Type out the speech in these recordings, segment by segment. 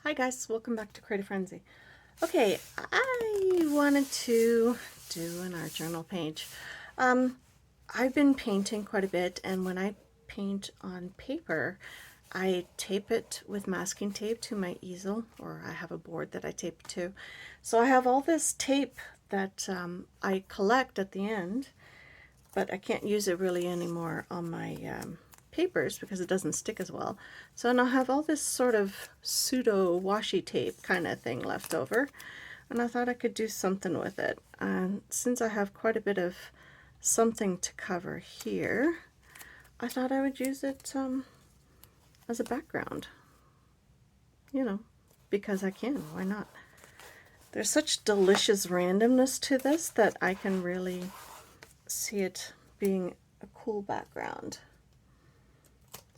Hi guys, welcome back to Creative Frenzy. Okay, I wanted to do an art journal page. I've been painting quite a bit, and when I paint on paper, I tape it with masking tape to my easel, or I have a board that I tape it to. So I have all this tape that I collect at the end, but I can't use it really anymore on my papers because it doesn't stick as well. So now I have all this sort of pseudo washi tape kind of thing left over, and I thought I could do something with it. And since I have quite a bit of something to cover here, I thought I would use it as a background, you know, because I can. Why not? There's such delicious randomness to this that I can really see it being a cool background.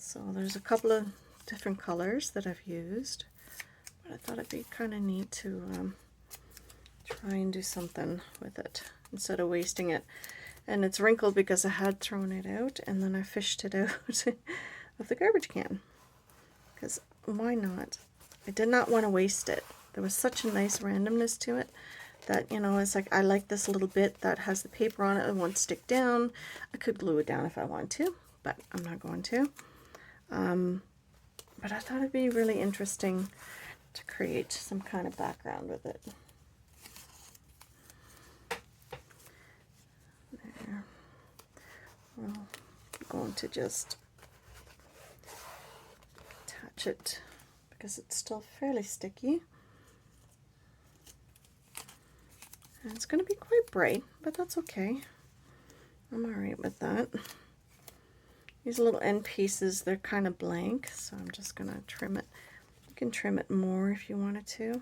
So there's a couple of different colors that I've used, but I thought it'd be kind of neat to try and do something with it instead of wasting it. And it's wrinkled because I had thrown it out and then I fished it out of the garbage can, because why not? I did not want to waste it. There was such a nice randomness to it that, you know, it's like I like this little bit that has the paper on it. It won't stick down. I could glue it down if I want to, but I'm not going to. But I thought it'd be really interesting to create some kind of background with it. There. Well, I'm going to just attach it because it's still fairly sticky. And it's going to be quite bright, but that's okay. I'm alright with that. These little end pieces, they're kind of blank, so I'm just going to trim it. You can trim it more if you wanted to.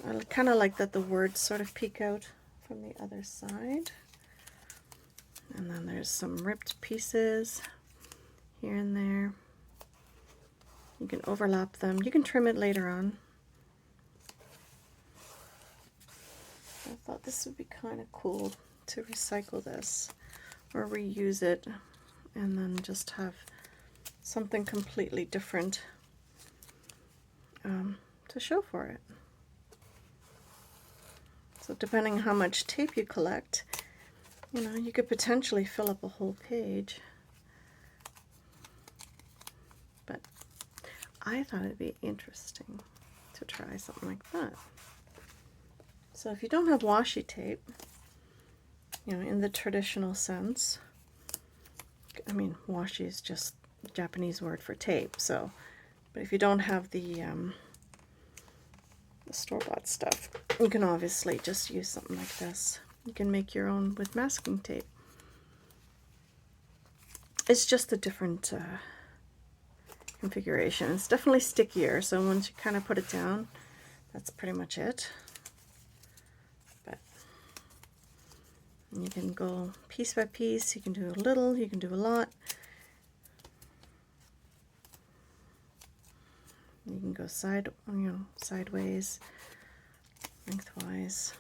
I kind of like that the words sort of peek out from the other side. And then there's some ripped pieces here and there. You can overlap them. You can trim it later on. I thought this would be kind of cool to recycle this or reuse it and then just have something completely different to show for it. So depending on how much tape you collect, you know, you could potentially fill up a whole page. But I thought it'd be interesting to try something like that. So if you don't have washi tape, you know, in the traditional sense, I mean, washi is just a Japanese word for tape, so, but if you don't have the store-bought stuff, you can obviously just use something like this. You can make your own with masking tape. It's just a different configuration. It's definitely stickier, so once you kind of put it down, that's pretty much it. But you can go piece by piece. You can do a little, you can do a lot. You can go sideways, lengthwise,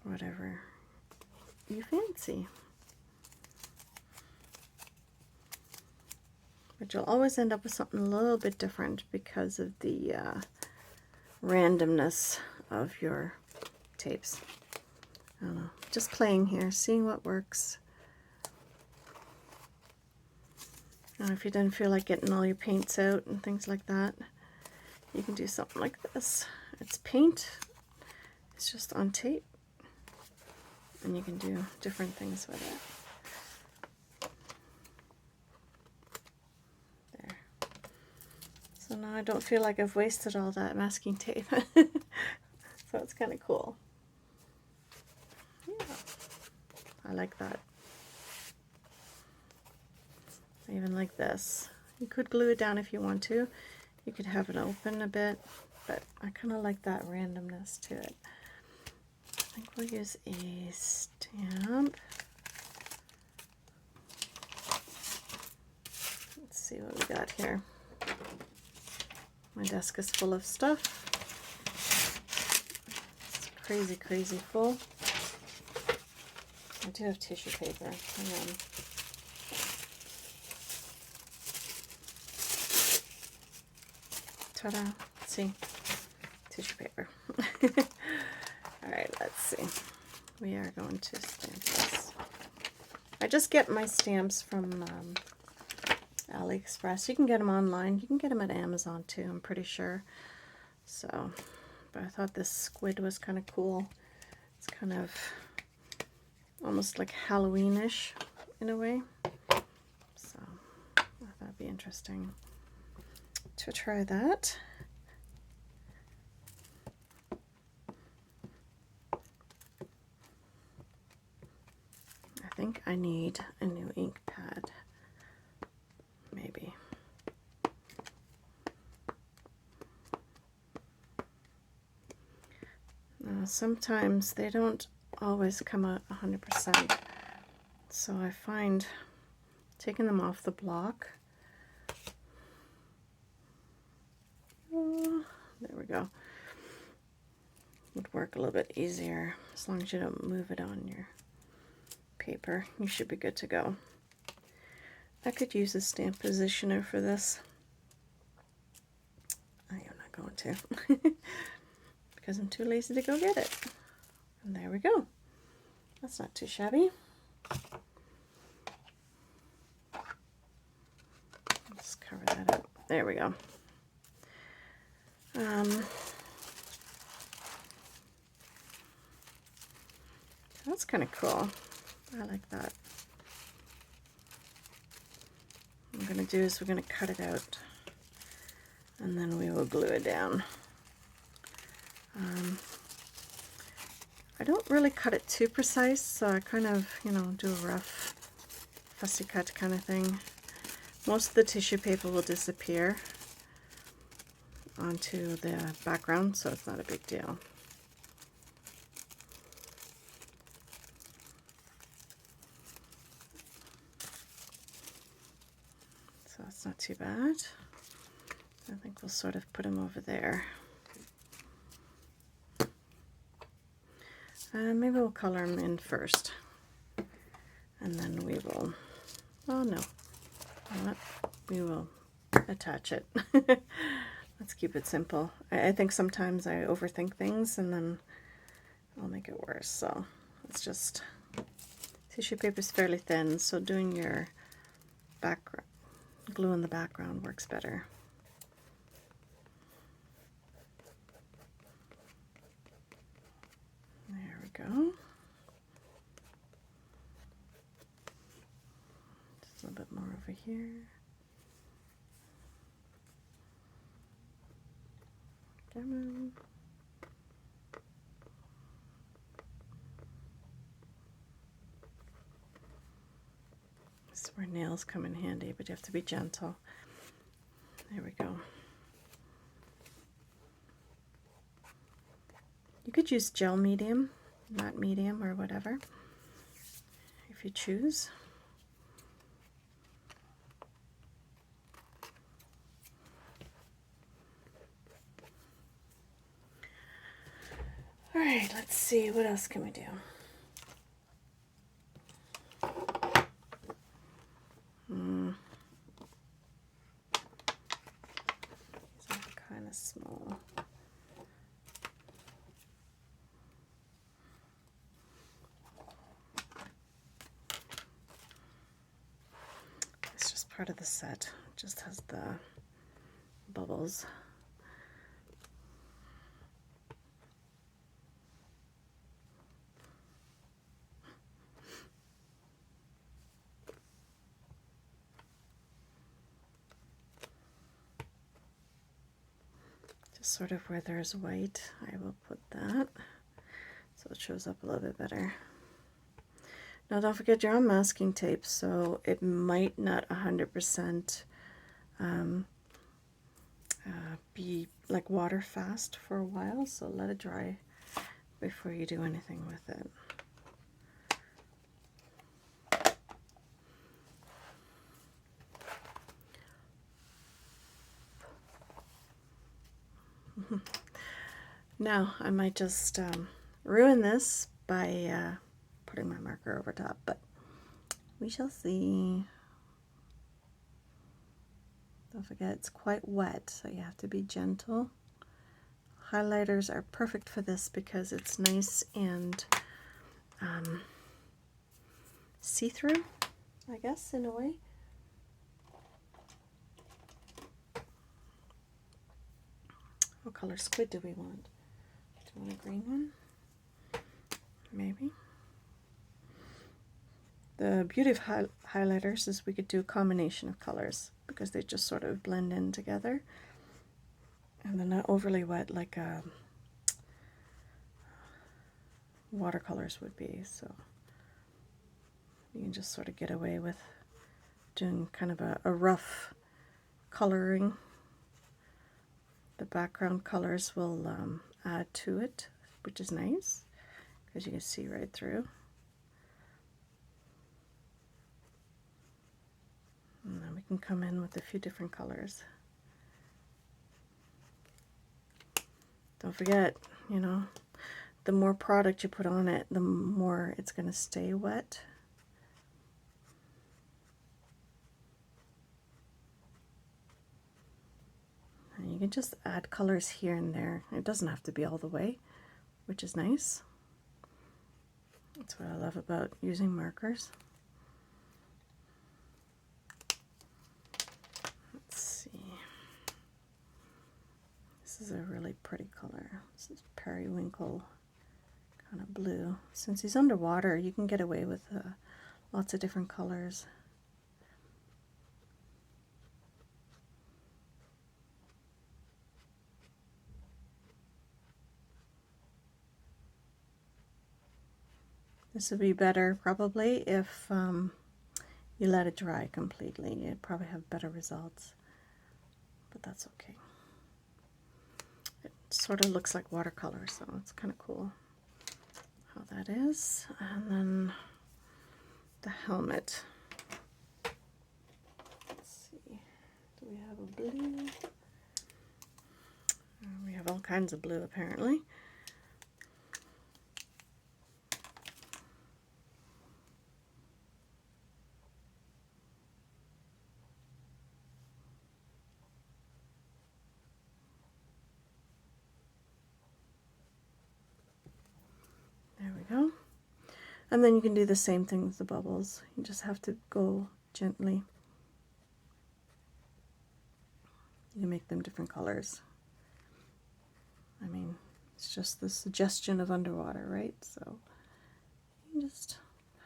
whatever you fancy. But you'll always end up with something a little bit different because of the randomness of your tapes. I don't know, just playing here, seeing what works. Now, if you didn't feel like getting all your paints out and things like that, you can do something like this. It's paint, it's just on tape, and you can do different things with it. There. So now I don't feel like I've wasted all that masking tape. So it's kind of cool. Yeah, I like that. I even like this. You could glue it down if you want to. You could have it open a bit, but I kind of like that randomness to it. I think we'll use a stamp. Let's see what we got here. My desk is full of stuff. It's crazy, crazy full. I do have tissue paper. Hang on. Ta-da. See? Tissue paper. Alright, let's see. We are going to stamp this. I just get my stamps from AliExpress. You can get them online. You can get them at Amazon too, I'm pretty sure. So, but I thought this squid was kind of cool. It's kind of almost like Halloweenish in a way. So, I thought that'd be interesting to try that. I think I need a new ink pad, maybe. Now, sometimes they don't always come out 100%, so I find taking them off the block, there we go, would work a little bit easier. As long as you don't move it on your paper, you should be good to go. I could use a stamp positioner for this. I am not going to because I'm too lazy to go get it. And there we go. That's not too shabby. Just cover that up. There we go. That's kind of cool. I like that. What we're going to do is we're going to cut it out and then we will glue it down. I don't really cut it too precise, so I kind of, you know, do a rough fussy cut kind of thing. Most of the tissue paper will disappear onto the background, so it's not a big deal. So it's not too bad. I think we'll sort of put them over there. Maybe we'll color them in first, and then we will, oh no, you know what? We will attach it. Let's keep it simple. I think sometimes I overthink things and then I'll make it worse, so it's just, tissue paper is fairly thin, so doing your background, glue in the background works better. There we go. Just a little bit more over here. Come on. This is where nails come in handy, but you have to be gentle. There we go. You could use gel medium, matte medium, or whatever, if you choose. All right, let's see, what else can we do? These are kind of small. It's just part of the set. It just has the bubbles. Sort of where there's white, I will put that so it shows up a little bit better. Now don't forget you're on masking tape, so it might not 100% be like water fast for a while, so let it dry before you do anything with it. Now I might just ruin this by putting my marker over top, but we shall see. Don't forget it's quite wet, so you have to be gentle. Highlighters are perfect for this because it's nice and see-through, I guess, in a way. What color squid do we want? Do you want a green one? Maybe. The beauty of highlighters is we could do a combination of colors because they just sort of blend in together. And they're not overly wet like watercolors would be, so you can just sort of get away with doing kind of a rough coloring. The background colors will add to it, which is nice because you can see right through. And then we can come in with a few different colors. Don't forget, you know, the more product you put on it, the more it's going to stay wet. And you can just add colors here and there. It doesn't have to be all the way, which is nice. That's what I love about using markers. Let's see. This is a really pretty color. This is periwinkle kind of blue. Since he's underwater, you can get away with lots of different colors. This would be better probably if you let it dry completely. You'd probably have better results, but that's okay. It sort of looks like watercolor, so it's kind of cool how that is. And then the helmet. Let's see, do we have a blue? We have all kinds of blue apparently. There we go. And then you can do the same thing with the bubbles. You just have to go gently. You can make them different colors. I mean, it's just the suggestion of underwater, right? So you can just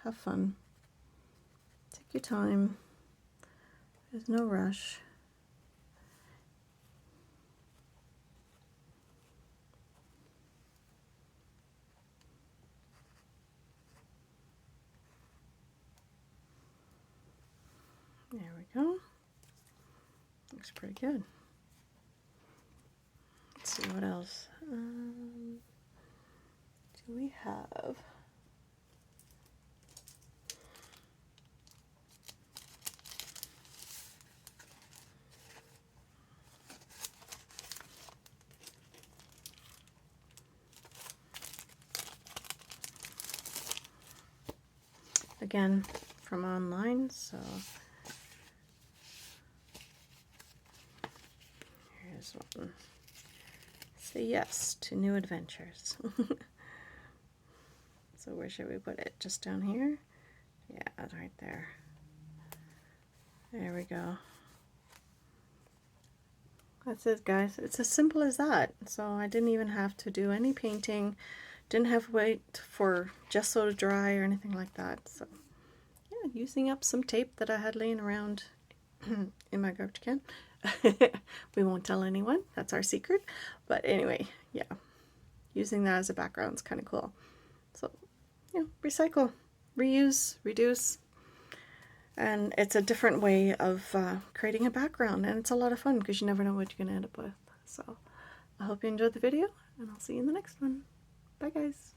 have fun. Take your time. There's no rush. There we go. Looks pretty good. Let's see what else. Do we have? Again, from online, so here's one. Say yes to new adventures. So where should we put it? Just down here? Yeah, right there. There we go. That's it, guys. It's as simple as that. So I didn't even have to do any painting. Didn't have to wait for gesso to dry or anything like that. So yeah, using up some tape that I had laying around in my garbage can. We won't tell anyone. That's our secret. But anyway, yeah. Using that as a background is kind of cool. So, you know, recycle, reuse, reduce. And it's a different way of creating a background. And it's a lot of fun because you never know what you're going to end up with. So I hope you enjoyed the video, and I'll see you in the next one. Bye, guys.